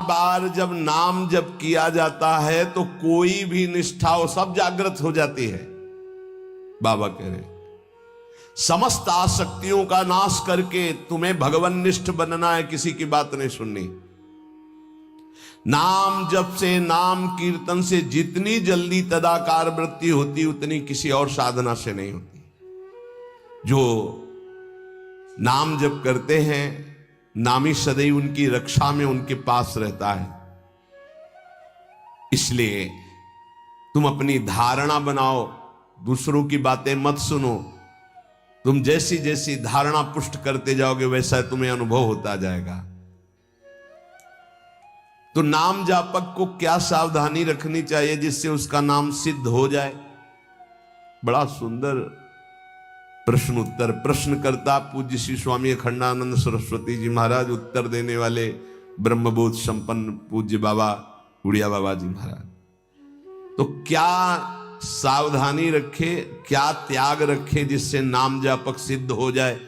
बार जब नाम जप किया जाता है तो कोई भी निष्ठा हो सब जागृत हो जाती है। बाबा कह रहे समस्त आसक्तियों का नाश करके तुम्हें भगवान निष्ठ बनना है, किसी की बात नहीं सुननी। नाम जप से, नाम कीर्तन से जितनी जल्दी तदाकार वृत्ति होती उतनी किसी और साधना से नहीं होती। जो नाम जप करते हैं नामी सदैव उनकी रक्षा में उनके पास रहता है। इसलिए तुम अपनी धारणा बनाओ, दूसरों की बातें मत सुनो। तुम जैसी जैसी धारणा पुष्ट करते जाओगे वैसा तुम्हें अनुभव होता जाएगा। तो नाम जापक को क्या सावधानी रखनी चाहिए जिससे उसका नाम सिद्ध हो जाए? बड़ा सुंदर प्रश्न उत्तर प्रश्न करता पूज्य श्री स्वामी अखंडानंद सरस्वती जी महाराज, उत्तर देने वाले ब्रह्मबोध संपन्न पूज्य बाबा उड़िया बाबा जी महाराज। तो क्या सावधानी रखे, क्या त्याग रखे जिससे नाम जापक सिद्ध हो जाए?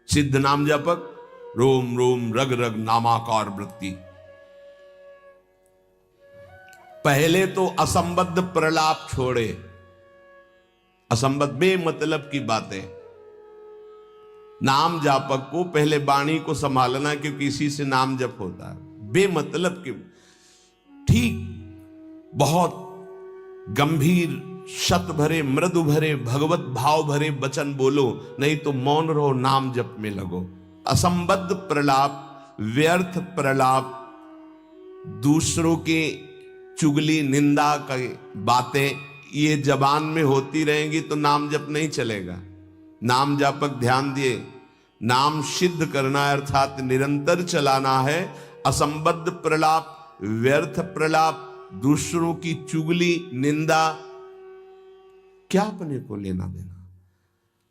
सिद्ध नाम जापक रोम रोम रग रग नामाकार वृत्ति। पहले तो असंबद्ध प्रलाप छोड़े, असंबद्ध बेमतलब की बातें। नाम जापक को पहले वाणी को संभालना, क्योंकि इसी से नाम जप होता है। बेमतलब की ठीक बहुत गंभीर शत भरे मृदु भरे भगवत भाव भरे वचन बोलो, नहीं तो मौन रहो, नाम जप में लगो। असंबद्ध प्रलाप, व्यर्थ प्रलाप, दूसरों के चुगली निंदा की बातें ये जबान में होती रहेंगी तो नाम जप नहीं चलेगा। नाम जापक ध्यान दिए, नाम सिद्ध करना है अर्थात निरंतर चलाना है। असंबद्ध प्रलाप, व्यर्थ प्रलाप, दूसरों की चुगली निंदा, क्या अपने को लेना देना?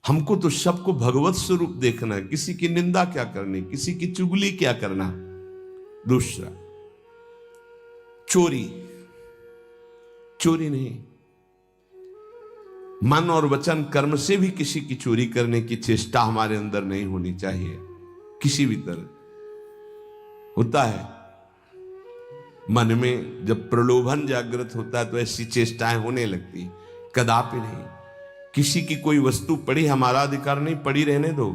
हमको तो सबको भगवत स्वरूप देखना है। किसी की निंदा क्या करनी, किसी की चुगली क्या करना। दूसरा चोरी, चोरी नहीं, मन और वचन कर्म से भी किसी की चोरी करने की चेष्टा हमारे अंदर नहीं होनी चाहिए। किसी भी तरह होता है मन में जब प्रलोभन जागृत होता है तो ऐसी चेष्टाएं होने लगती, कदापि नहीं। किसी की कोई वस्तु पड़ी, हमारा अधिकार नहीं, पड़ी रहने दो।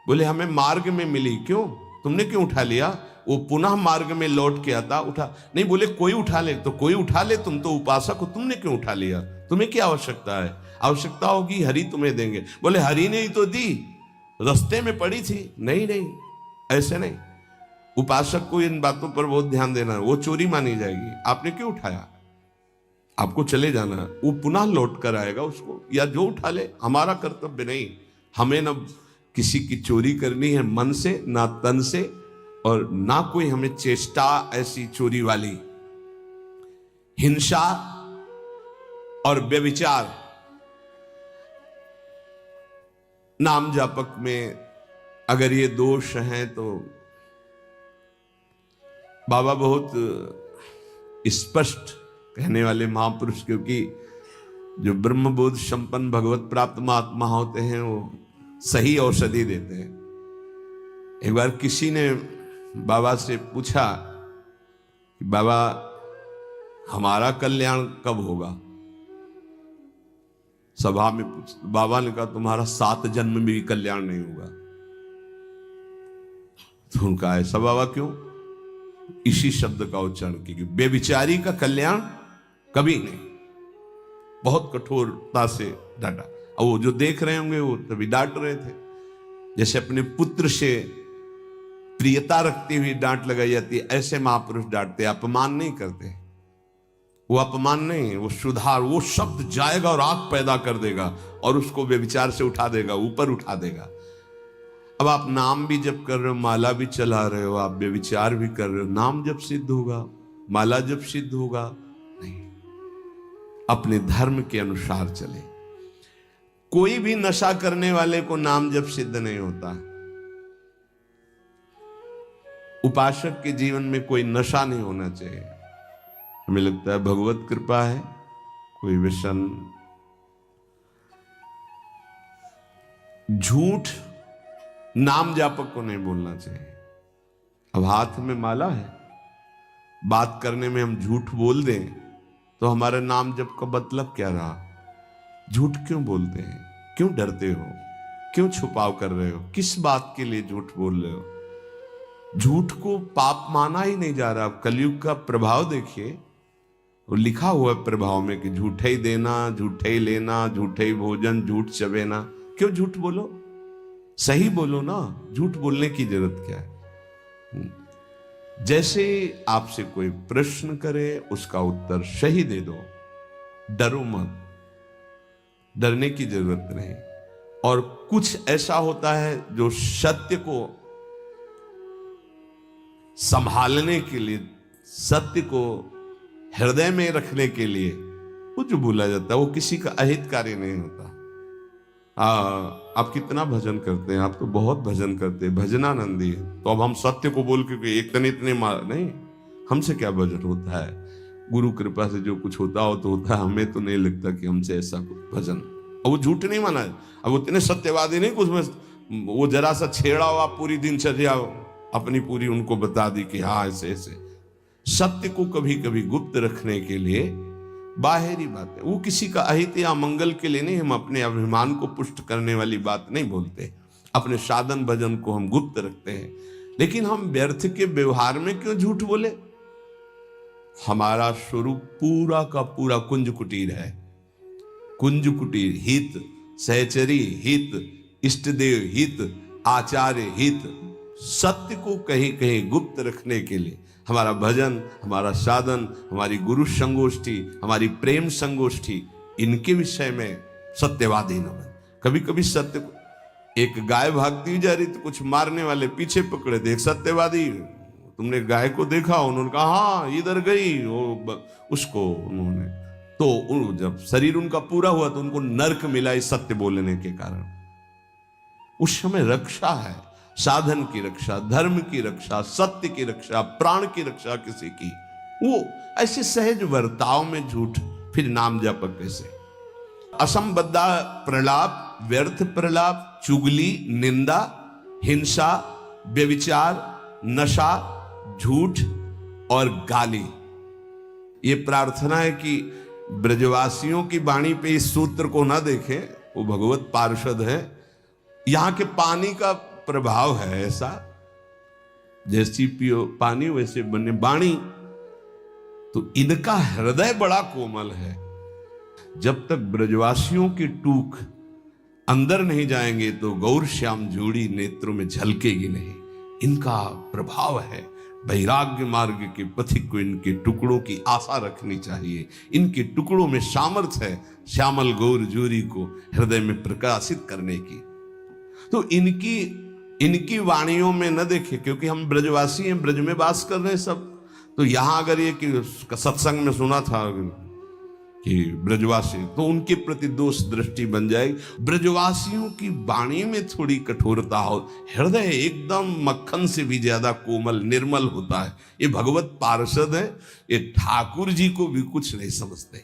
बोले हमें मार्ग में मिली, क्यों तुमने क्यों उठा लिया? वो पुनः मार्ग में लौट के आता, उठा नहीं। बोले कोई उठा ले, तो कोई उठा ले, तुम तो उपासक हो, तुमने क्यों उठा लिया? तुम्हें क्या आवश्यकता है? आवश्यकता होगी हरि तुम्हें देंगे। बोले हरि ने ही तो दी, रास्ते में पड़ी थी। नहीं नहीं, ऐसे नहीं। उपासक को इन बातों पर बहुत ध्यान देना है, वो चोरी मानी जाएगी। आपने क्यों उठाया? आपको चले जाना, वो पुनः लौट कर आएगा उसको, या जो उठा ले। हमारा कर्तव्य नहीं, हमें न किसी की चोरी करनी है मन से, ना तन से, और ना कोई हमें चेष्टा ऐसी चोरी वाली। हिंसा और व्यभिचार नाम जापक में अगर ये दोष हैं तो बाबा बहुत स्पष्ट कहने वाले महापुरुष, क्योंकि जो ब्रह्मबोध संपन्न भगवत प्राप्त महात्मा होते हैं वो सही औषधि देते हैं। एक बार किसी ने बाबा से पूछा कि बाबा हमारा कल्याण कब होगा? सभा में पूछ, बाबा ने कहा तुम्हारा 7 जन्म में भी कल्याण नहीं होगा। तो उनका ऐसा बाबा क्यों? इसी शब्द का उच्चारण कीजिए, बेविचारी का कल्याण कभी नहीं। बहुत कठोरता से डांटा। और वो जो देख रहे होंगे वो तभी डांट रहे थे, जैसे अपने पुत्र से प्रियता रखती हुई डांट लगाई जाती है, ऐसे महापुरुष डांटते, अपमान नहीं करते। वो अपमान नहीं, वो सुधार, वो शब्द जाएगा और आग पैदा कर देगा और उसको व्यभिचार से उठा देगा, ऊपर उठा देगा। अब आप नाम भी जप कर रहे हो, माला भी चला रहे हो, आप व्यभिचार भी कर रहे हो, नाम जब सिद्ध होगा, माला जब सिद्ध होगा? नहीं। अपने धर्म के अनुसार चले। कोई भी नशा करने वाले को नाम जब सिद्ध नहीं होता। उपासक के जीवन में कोई नशा नहीं होना चाहिए। हमें लगता है भगवत कृपा है, कोई व्यसन, झूठ नाम जापक को नहीं बोलना चाहिए। अब हाथ में माला है, बात करने में हम झूठ बोल दें तो हमारे नाम जप का मतलब क्या रहा? झूठ क्यों बोलते हैं? क्यों डरते हो? क्यों छुपाव कर रहे हो? किस बात के लिए झूठ बोल रहे हो? झूठ को पाप माना ही नहीं जा रहा। कलयुग का प्रभाव देखिए, वो लिखा हुआ है प्रभाव में कि झूठे ही देना, झूठे ही लेना, झूठे ही भोजन, झूठ चबेना। क्यों झूठ बोलो? सही बोलो ना, झूठ बोलने की जरूरत क्या है? जैसे आपसे कोई प्रश्न करे उसका उत्तर सही दे दो, डरो मत, डरने की जरूरत नहीं। और कुछ ऐसा होता है जो सत्य को संभालने के लिए, सत्य को हृदय में रखने के लिए वो जो बोला जाता है वो किसी का अहितकारी नहीं होता। आप कितना भजन करते हैं? आप तो बहुत भजन करते हैं, भजनानंदी है। तो अब हम सत्य को बोल के एक तने इतने मार नहीं, हमसे क्या भजन होता है? गुरु कृपा से जो कुछ होता हो तो होता है, हमें तो नहीं लगता कि हमसे ऐसा कुछ भजन। अब वो झूठ नहीं माना है, अब उतने सत्यवादी नहीं कुछ में वो जरा सा छेड़ा हो, आप पूरी दिनचर्या अपनी पूरी उनको बता दी कि हाँ ऐसे ऐसे। सत्य को कभी कभी गुप्त रखने के लिए बाहरी बात है, वो किसी का अहित या मंगल के लिए नहीं। हम अपने अभिमान को पुष्ट करने वाली बात नहीं बोलते, अपने साधन भजन को हम गुप्त रखते हैं। लेकिन हम व्यर्थ के व्यवहार में क्यों झूठ बोले? हमारा स्वरूप पूरा का पूरा कुंज कुटीर है। कुंज कुटीर हित, सहचरी हित, इष्टदेव हित, आचार्य हित, सत्य को कहीं कहीं गुप्त रखने के लिए हमारा भजन, हमारा साधन, हमारी गुरु संगोष्ठी, हमारी प्रेम संगोष्ठी, इनके विषय में सत्यवादी न बने। कभी कभी सत्य को, एक गाय भागती हुई जा रही तो कुछ मारने वाले पीछे पकड़े थे, एक सत्यवादी, तुमने गाय को देखा? उन्होंने कहा हाँ इधर गई, उसको उन्होंने, तो जब शरीर उनका पूरा हुआ तो उनको नर्क मिला इस सत्य बोलने के कारण। उस समय रक्षा है, साधन की रक्षा, धर्म की रक्षा, सत्य की रक्षा, प्राण की रक्षा किसी की। वो ऐसे सहज वर्ताव में झूठ, फिर नाम जप कैसे? असंबद्धा प्रलाप, व्यर्थ प्रलाप, चुगली, निंदा, हिंसा, व्यभिचार, नशा, झूठ और गाली। ये प्रार्थना है कि ब्रजवासियों की वाणी पे इस सूत्र को ना देखें, वो भगवत पार्षद है। यहां के पानी का प्रभाव है ऐसा, जैसी पियो पानी वैसे बने वाणी। तो इनका हृदय बड़ा कोमल है। जब तक ब्रजवासियों की टूक अंदर नहीं जाएंगे तो गौर श्याम जोड़ी नेत्रों में झलकेगी नहीं। इनका प्रभाव है। वैराग्य मार्ग के पथिक को इनके टुकड़ों की आशा रखनी चाहिए। इनके टुकड़ों में सामर्थ्य है श्यामल गौर जोरी को हृदय में प्रकाशित करने की। तो इनकी वाणियों में न देखे, क्योंकि हम ब्रजवासी हैं, ब्रज में वास कर रहे हैं सब। तो यहां अगर ये कि सत्संग में सुना था कि ब्रजवासी, तो उनके प्रति दोष दृष्टि बन जाएगी। ब्रजवासियों की वाणी में थोड़ी कठोरता हो, हृदय एकदम मक्खन से भी ज्यादा कोमल निर्मल होता है। ये भगवत पार्षद है, ये ठाकुर जी को भी कुछ नहीं समझते।